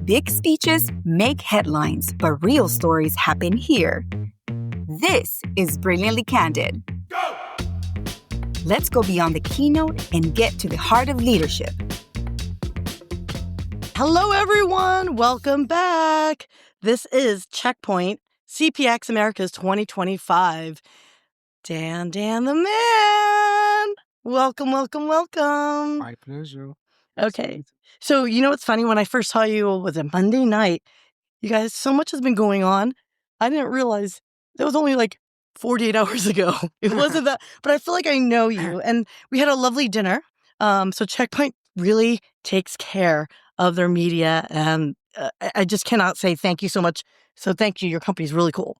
Big speeches make headlines, but real stories happen here. This is Brilliantly Candid. Go! Let's go beyond the keynote and get to the heart of leadership. Hello, everyone. Welcome back. This is Checkpoint, CPX America's 2025. Dan the man. Welcome. My pleasure. Okay. So, you know what's funny? When I first saw you, was it Monday night? You guys, so much has been going on. I didn't realize that was only like 48 hours ago. It wasn't that, but I feel like I know you. And we had a lovely dinner. So Checkpoint really takes care of their media. And I just cannot say thank you so much. So thank you. Your company's really cool.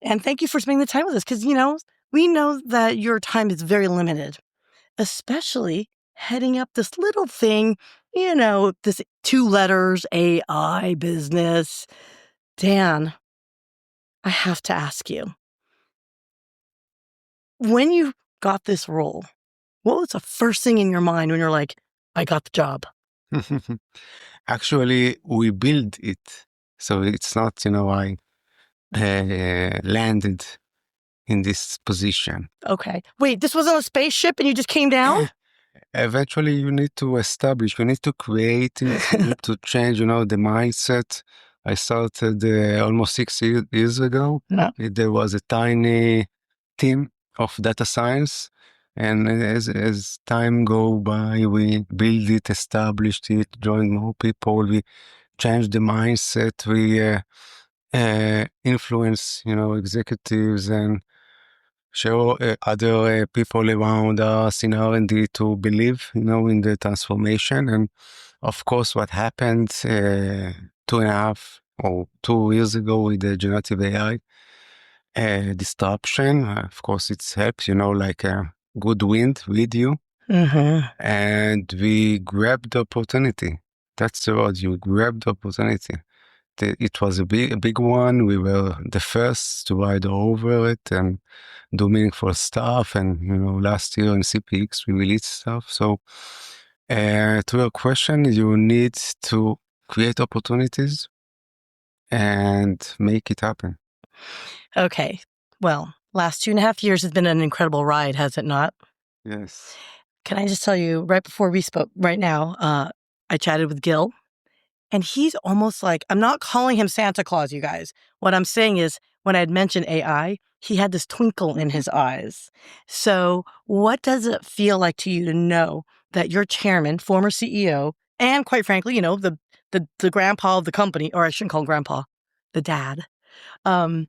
And thank you for spending the time with us. Because, we know that your time is very limited, especially heading up this little thing, this 2 letters, AI business. Dan, I have to ask you, when you got this role, what was the first thing in your mind when you're like, I got the job? Actually, we built it. So it's not, I landed in this position. Okay. Wait, this wasn't a spaceship and you just came down? Eventually, you need to establish, you need to create it, you need to change, the mindset. I started almost 6 years ago. No. There was a tiny team of data science. And as time go by, we build it, established it, joined more people. We changed the mindset. We influence, executives and show other people around us in R&D to believe, in the transformation. And of course, what happened 2.5 or 2 years ago with the generative AI disruption, of course, it helps, like a good wind with you. Mm-hmm. And we grabbed the opportunity. That's the word, you grabbed the opportunity. It was a big one. We were the first to ride over it and do meaningful stuff. And, last year in CPX, we released stuff. So to your question, you need to create opportunities and make it happen. Okay. Well, last 2.5 years has been an incredible ride, has it not? Yes. Can I just tell you, right before we spoke, right now, I chatted with Gil. And he's almost like, I'm not calling him Santa Claus, you guys. What I'm saying is, when I had mentioned AI, he had this twinkle in his eyes. So what does it feel like to you to know that your chairman, former CEO, and quite frankly, the grandpa of the company, or I shouldn't call him grandpa, the dad, that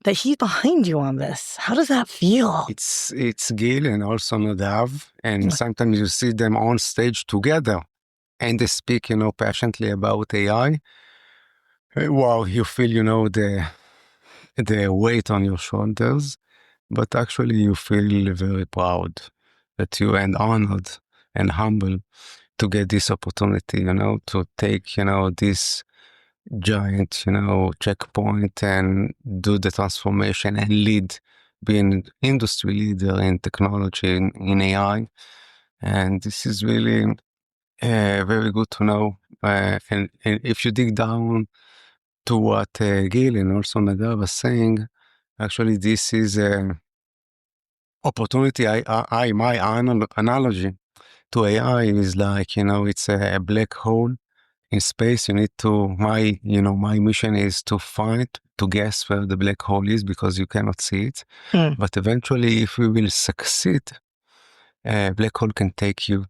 he's behind you on this? How does that feel? It's Gil and also Nadav. And sometimes you see them on stage together. And they speak, passionately about AI. Wow, you feel, the weight on your shoulders, but actually you feel very proud that you and honored and humble to get this opportunity, to take, this giant, checkpoint and do the transformation and lead, being industry leader in technology in AI. And this is really very good to know. And if you dig down to what Gil and also Nadav was saying, actually this is an opportunity. My analogy to AI is like, it's a black hole in space. You need to, my mission is to guess where the black hole is, because you cannot see it. But eventually, if we will succeed, black hole can take you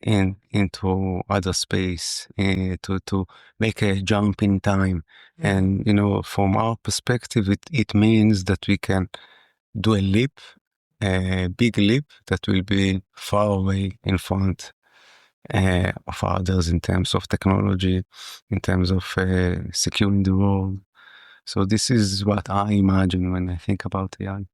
into other space, to make a jump in time. And from our perspective, it means that we can do a big leap that will be far away in front of others in terms of technology, in terms of securing the world. So this is what I imagine when I think about AI.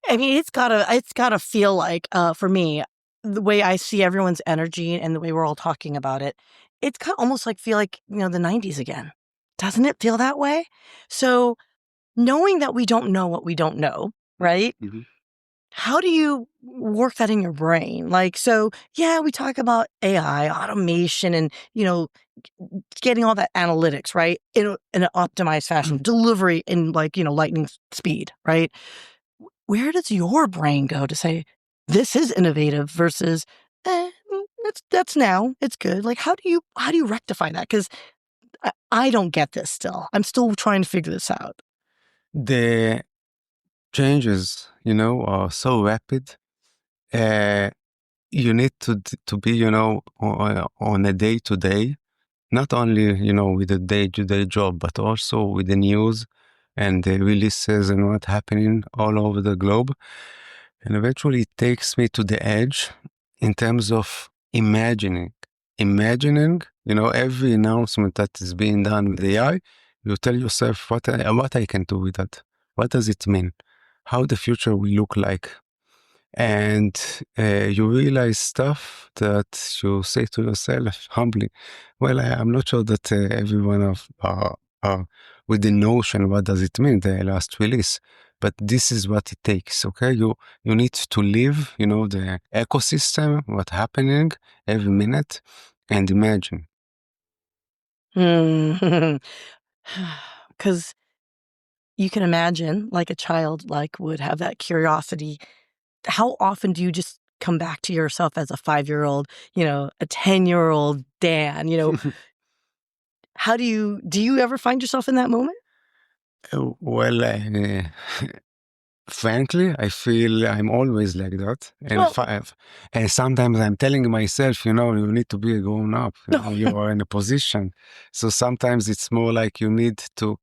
I mean, it's gotta feel like, for me, the way I see everyone's energy and the way we're all talking about it, it's kind of almost feel like, the 90s again. Doesn't it feel that way? So knowing that we don't know what we don't know, right? Mm-hmm. How do you work that in your brain? Like, so yeah, we talk about AI, automation, and, getting all that analytics, right? In an optimized fashion, delivery in like, lightning speed, right? Where does your brain go to say, this is innovative versus, that's now, it's good. Like, how do you rectify that? Because I don't get this still. I'm still trying to figure this out. The changes, are so rapid. Uh, you need to be, on a day to day, not only, with a day to day job, but also with the news and the releases and what's happening all over the globe. And eventually it takes me to the edge in terms of imagining, every announcement that is being done with AI. You tell yourself what I can do with that. What does it mean? How the future will look like? And you realize stuff that you say to yourself humbly, well, I'm not sure that everyone are with the notion what does it mean, the last release, but this is what it takes. Okay, you need to live, the ecosystem, what's happening every minute, and imagine. Because you can imagine, like a child, like would have that curiosity. How often do you just come back to yourself as a 5-year-old, a 10-year-old Dan? How do you ever find yourself in that moment? Well, frankly, I feel I'm always like that. And Well, and sometimes I'm telling myself, you need to be a grown up. You are in a position. So sometimes it's more like you need to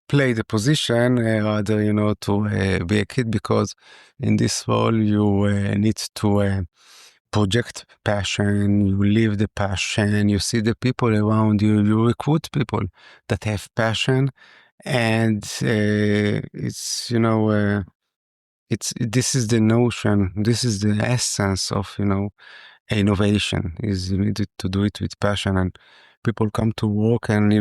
play the position rather, to be a kid, because in this role you need to project passion, you live the passion, you see the people around you, you recruit people that have passion. And it's, this is the notion, this is the essence of, innovation, is you need to do it with passion. And people come to work and,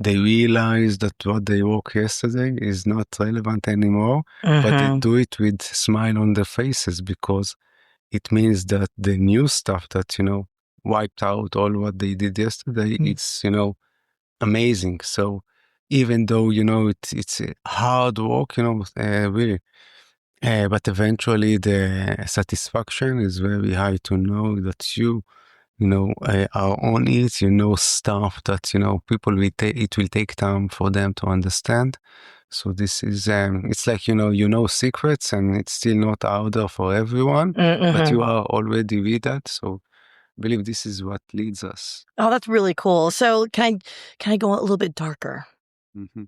they realize that what they worked yesterday is not relevant anymore, but they do it with smile on their faces, because it means that the new stuff that, wiped out all what they did yesterday, it's, amazing. So even though, it's a hard work, really, but eventually the satisfaction is very high to know that are on it, stuff that, people will it will take time for them to understand. So this is, it's like, secrets, and it's still not out there for everyone, but you are already with that. So I believe this is what leads us. Oh, that's really cool. So can I go a little bit darker? Mm-hmm.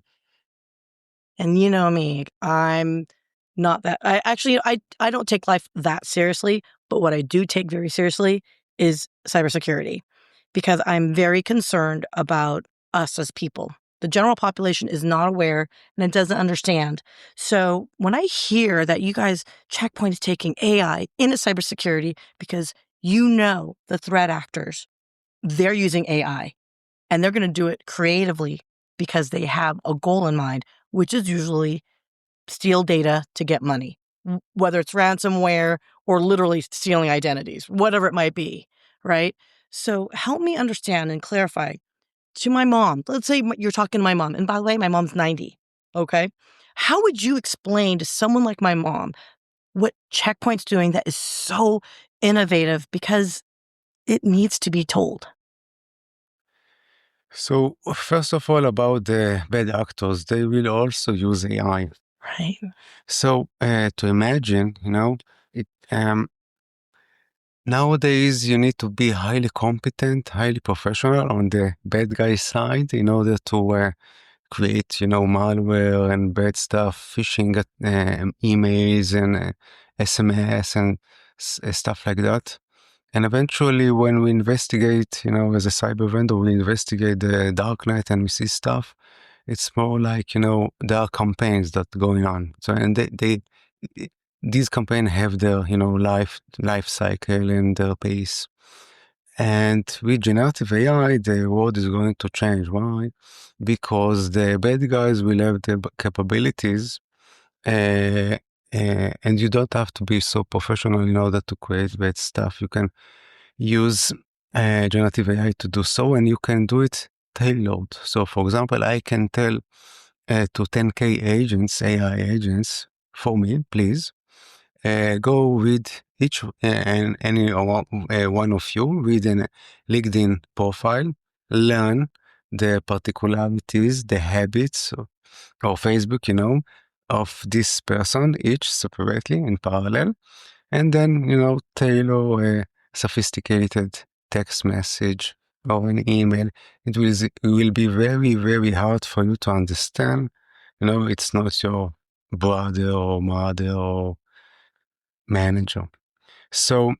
And you know me, I'm not that. I don't take life that seriously, but what I do take very seriously is cybersecurity, because I'm very concerned about us as people. The general population is not aware and it doesn't understand. So when I hear that you guys, Checkpoint is taking AI into cybersecurity because the threat actors, they're using AI and they're going to do it creatively because they have a goal in mind, which is usually steal data to get money, whether it's ransomware or literally stealing identities, whatever it might be, right? So help me understand and clarify to my mom. Let's say you're talking to my mom, and by the way, my mom's 90, okay? How would you explain to someone like my mom what Checkpoint's doing that is so innovative, because it needs to be told? So first of all, about the bad actors, they will also use AI. Right. So to imagine, it nowadays you need to be highly competent, highly professional on the bad guy side in order to create, malware and bad stuff, phishing emails and SMS and stuff like that. And eventually, when we investigate, as a cyber vendor, we investigate the darknet and we see stuff. It's more like, there are campaigns that going on. So, and these campaigns have their, life cycle and their pace. And with generative AI, the world is going to change. Why? Because the bad guys will have the capabilities uh, And you don't have to be so professional in order to create bad stuff. You can use generative AI to do so, and you can do it tailored. So, for example, I can tell to 10K agents, AI agents, for me, please, go read each and any one of you, read a LinkedIn profile, learn the particularities, the habits, or Facebook, of this person, each separately in parallel, and then, tailor a sophisticated text message or an email. It will be very, very hard for you to understand. It's not your brother or mother or manager. So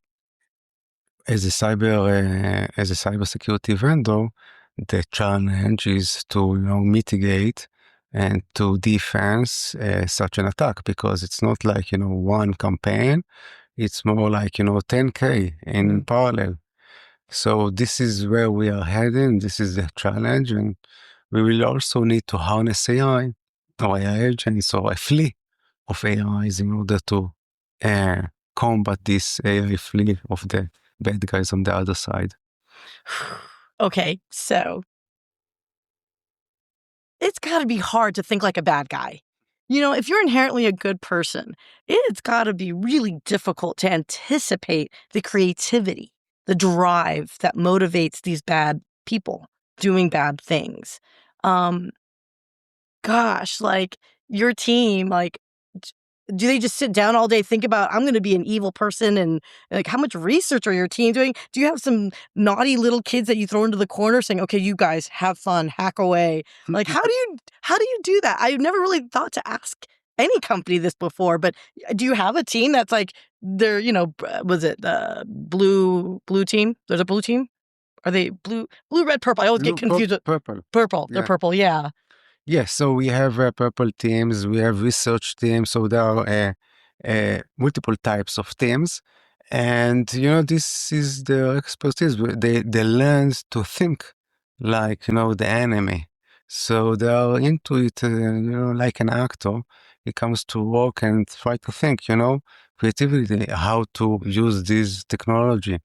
as a cybersecurity vendor, the challenge is to mitigate and to defense such an attack, because it's not like one campaign. It's more like 10K in parallel. So this is where we are heading. This is the challenge, and we will also need to harness AI or AI agents or a fleet of AIs in order to combat this AI fleet of the bad guys on the other side. Okay, so it's got to be hard to think like a bad guy. If you're inherently a good person, it's got to be really difficult to anticipate the creativity, the drive that motivates these bad people doing bad things. Gosh, like your team, like, do they just sit down all day, think about, I'm going to be an evil person? And like, how much research are your team doing? Do you have some naughty little kids that you throw into the corner saying, okay, you guys have fun, hack away? Like, how do you do that? I've never really thought to ask any company this before, but do you have a team that's like, they're, was it the blue team? There's a blue team? Are they blue, red, purple? I always get confused with purple. Purple. Yeah. They're purple. Yeah. Yes, so we have purple teams, we have research teams, so there are multiple types of teams. And, this is their expertise. They learn to think like, the enemy. So they are into it, like an actor. He comes to work and try to think, creativity, how to use this technology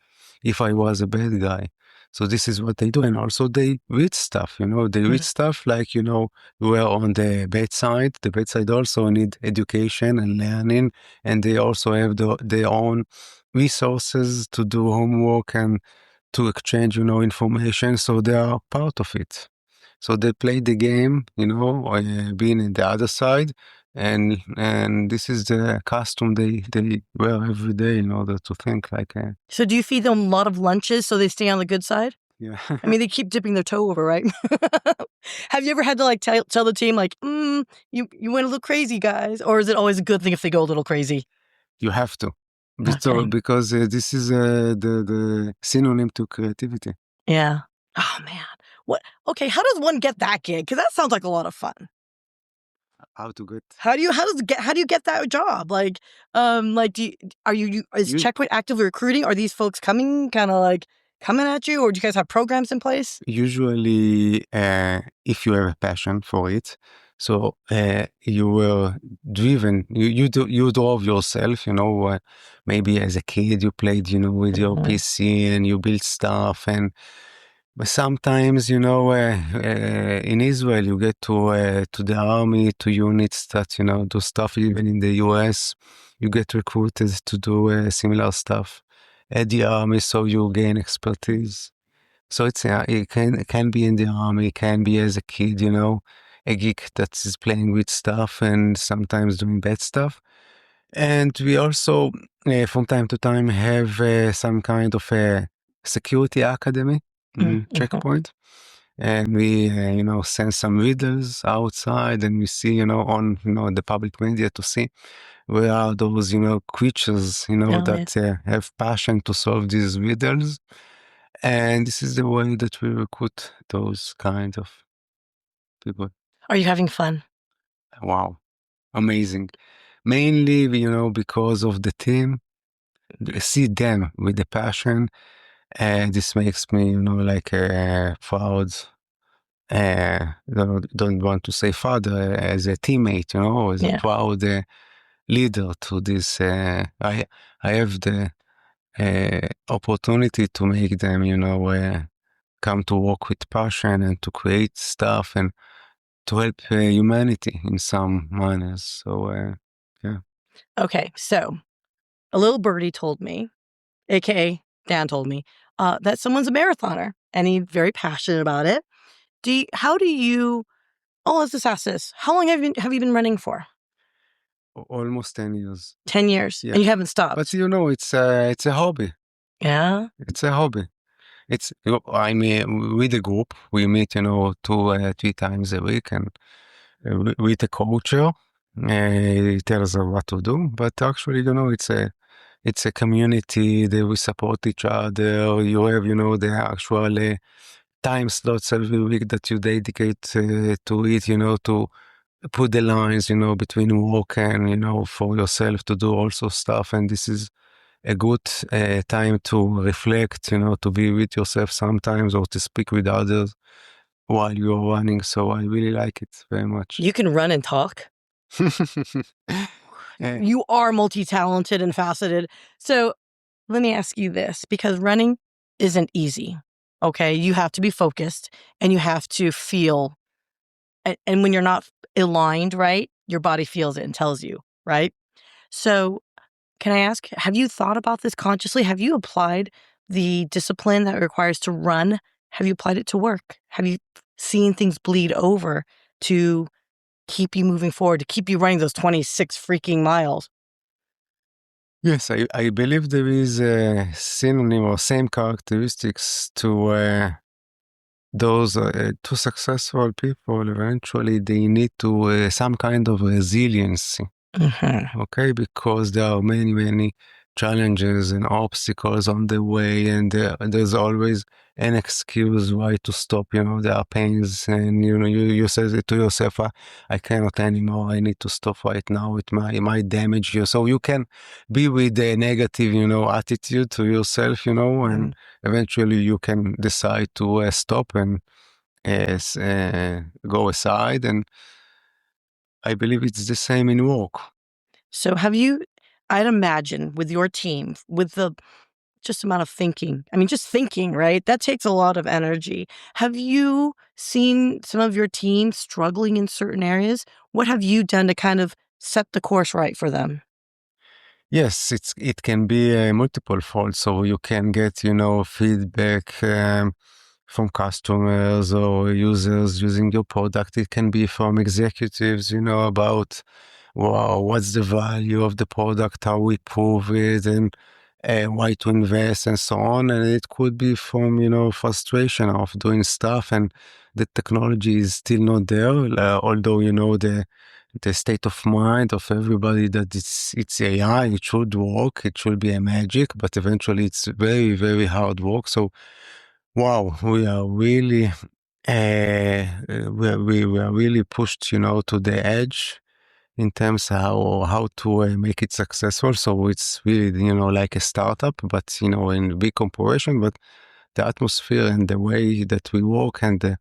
if I was a bad guy. So this is what they do. And also they read stuff, they read stuff like, we are on the bedside. The bedside also need education and learning, and they also have their own resources to do homework and to exchange, information. So they are part of it. So they play the game, being in the other side, and this is the custom they wear every day in order to think like. So do you feed them a lot of lunches so they stay on the good side? Yeah. I mean, they keep dipping their toe over, right? Have you ever had to like tell the team like, you went a little crazy, guys? Or is it always a good thing if they go a little crazy? You have to, Okay. because this is the synonym to creativity. Yeah. Oh man. What? Okay. How does one get that gig? Because that sounds like a lot of fun. How to get? How do you get that job? Like, is Checkpoint actively recruiting? Are these folks coming at you, or do you guys have programs in place? Usually, if you have a passion for it, so you were driven, you drove yourself, maybe as a kid you played, with your PC and you built stuff, but sometimes, in Israel you get to the army, to units that, do stuff. Even in the US, you get recruited to do similar stuff at the army, so you gain expertise. So it can be in the army, it can be as a kid, a geek that is playing with stuff and sometimes doing bad stuff. And we also, from time to time, have some kind of a security academy, Checkpoint. And we, send some readers outside, and we see, on, the public media to see where are those, creatures, that have passion to solve these riddles. And this is the way that we recruit those kind of people. Are you having fun? Wow. Amazing. Mainly, because of the team. See them with the passion. And this makes me, proud. Don't want to say father, as a teammate, as a proud leader to this. I have the opportunity to make them, come to work with passion and to create stuff and to help humanity in some manners. So, yeah. Okay, so a little birdie told me, aka Dan told me, that someone's a marathoner and he's very passionate about it. How do you? Oh, let's just ask this: how long have you been running for? Almost 10 years. 10 years, Yeah. and you haven't stopped. But it's a hobby. Yeah. It's a hobby. I mean, with the group, we meet, 2, 3 times a week, and with a coach, he tells us what to do. But actually, it's a community that we support each other. You have, the actual time slots every week that you dedicate to it, to put the lines, between work and, for yourself to do also stuff. And this is a good time to reflect, to be with yourself sometimes or to speak with others while you're running. So I really like it very much. You can run and talk. You are multi-talented and faceted. So let me ask you this, because running isn't easy. Okay. You have to be focused and you have to feel. And when you're not aligned, right, your body feels it and tells you, right? So can I ask, have you thought about this consciously? Have you applied the discipline that it requires to run? Have you applied it to work? Have you seen things bleed over to keep you moving forward, to keep you running those 26 freaking miles? Yes, I believe there is a synonym or same characteristics to those two successful people. Eventually, they need to some kind of resiliency. Mm-hmm. Okay, because there are many, many challenges and obstacles on the way, and there's always an excuse why to stop. There are pains, and you say it to yourself, I cannot anymore. I need to stop right now with my damage here. So you can be with a negative, attitude to yourself, and eventually you can decide to stop and go aside. And I believe it's the same in work. So I'd imagine with your team, with the just amount of thinking, just thinking, right? That takes a lot of energy. Have you seen some of your team struggling in certain areas? What have you done to kind of set the course right for them? Yes, it can be multiple faults. So you can get, feedback from customers or users using your product. It can be from executives, about, wow, what's the value of the product, how we prove it, and why to invest, and so on. And it could be from, frustration of doing stuff and the technology is still not there, although, the state of mind of everybody that it's AI, it should work, it should be a magic, but eventually it's very, very hard work. So, wow, we are really, we are really pushed, to the edge in terms of how to make it successful. So it's really, like a startup, but, in a big corporation, but the atmosphere and the way that we work and the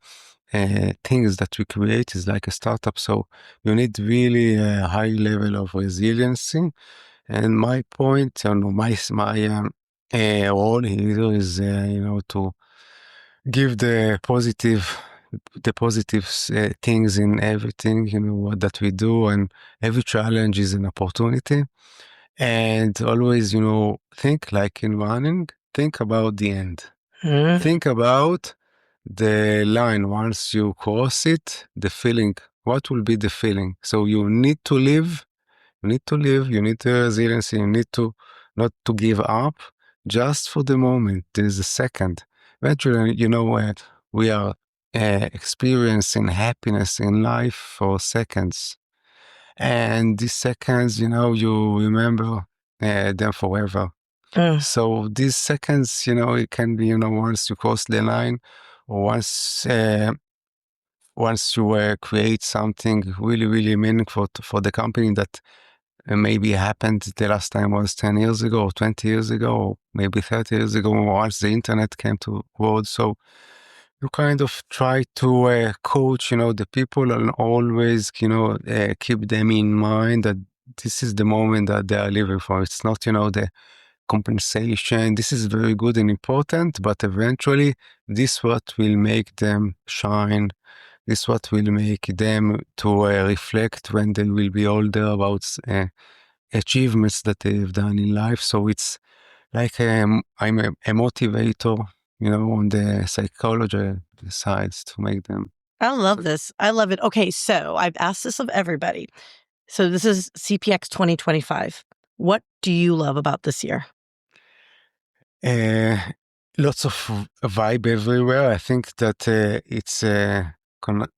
things that we create is like a startup. So you need really a high level of resiliency. And my point, my role here is, to give the positive things in everything, that we do, and every challenge is an opportunity. And always, think like in running, think about the end. Think about the line. Once you cross it, the feeling, what will be the feeling? So you need to live, you need the resilience, you need to not to give up just for the moment. There's a second. Eventually, we are experiencing happiness in life for seconds. And these seconds, you remember them forever. So these seconds, it can be, once you cross the line, or once you create something really, really meaningful for the company that maybe happened the last time was 10 years ago, or 20 years ago, or maybe 30 years ago, once the internet came to world. So you kind of try to coach, the people, and always, keep them in mind that this is the moment that they are living for. It's not, the compensation. This is very good and important, but eventually this what will make them shine. This what will make them to reflect when they will be older about achievements that they've done in life. So it's like I'm a motivator, on the psychology sides to make them. I love this. I love it. Okay, so I've asked this of everybody. So this is CPX 2025. What do you love about this year? Lots of vibe everywhere. I think that it's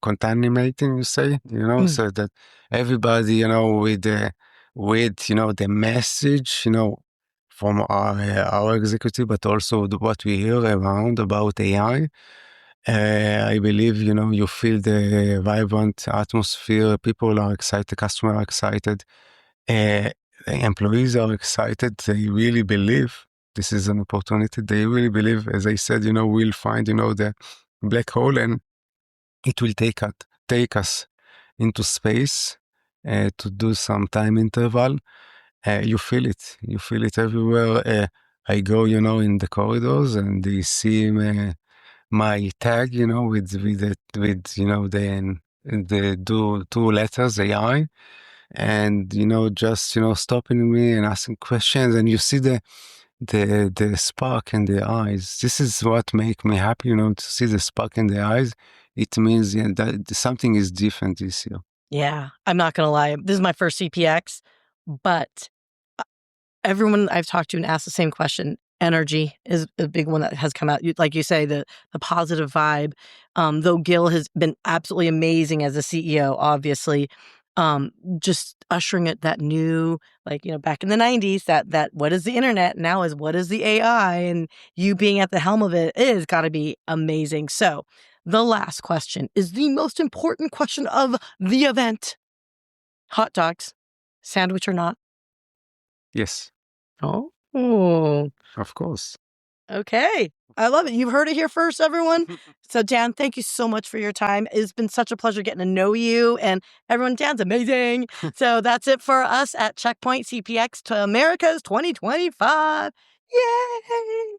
contaminating, you say, so that everybody, with the message, from our executive, but also what we hear around about AI. I believe, you feel the vibrant atmosphere. People are excited, customers are excited, uh, employees are excited. They really believe this is an opportunity. They really believe, as I said, we'll find, the black hole, and it will take us into space to do some time interval. You feel it. You feel it everywhere. I go, in the corridors, and they see my tag, the two letters AI, and just stopping me and asking questions, and you see the spark in their eyes. This is what make me happy, to see the spark in their eyes. It means that something is different this year. Yeah, I'm not gonna lie. This is my first CPX, but everyone I've talked to and asked the same question. Energy is a big one that has come out. Like you say, the positive vibe. Though Gil has been absolutely amazing as a CEO, obviously, just ushering it that new, back in the 90s, that what is the internet now is what is the AI, and you being at the helm of it is got to be amazing. So the last question is the most important question of the event. Hot dogs, sandwich or not? Yes, Oh, of course. okay. I love it. You've heard it here first, everyone. So, Dan, thank you so much for your time. It's been such a pleasure getting to know you. And everyone, Dan's amazing. So, that's it for us at Checkpoint CPX to America's 2025. Yay!